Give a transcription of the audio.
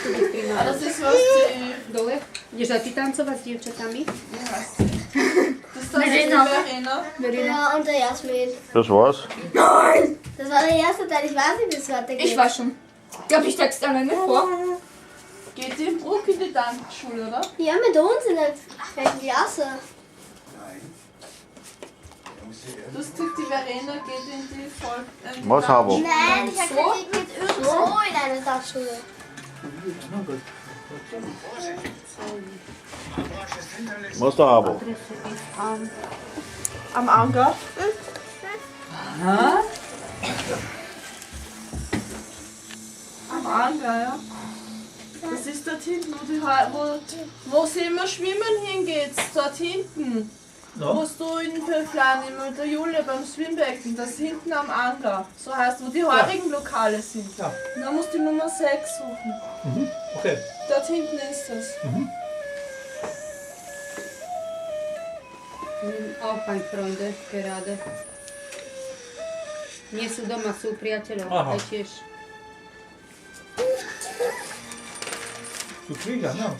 chcú byť Ale primárne. ty si vlastne... Dole? Ideš aj ty tancovať s dievčatami? Das ist die Verena. Ja, und der Jasmin. Das war's. Nein! Das war der erste Teil, ich weiß nicht, wie es weitergeht. Ich war schon. Darf ich texte alleine vor? Geht die im Bruck in die Tanzschule, oder? Ja, mit uns in der welchen Klasse. Du hast gesagt, die Verena geht in die Volk... Was, Habo? Nein, ich habe gesagt, die geht irgendwo in eine Tanzschule. Was der Habo? Am Anger. Aha. Am Anger, ja. Das ist dort hinten, wo sie immer schwimmen hingeht. Dort hinten. Ja. Wo du in Pöflan mit der Julia beim Schwimmbecken, das ist hinten am Anger. So heißt, wo die heurigen Lokale sind. Ja. Und da musst du die Nummer 6 suchen. Okay. Dort hinten ist es. Opaň, Freunde, gerade. Nie sú doma, sú priateľov. Aha. Aj tiež. Du Krieger, ne?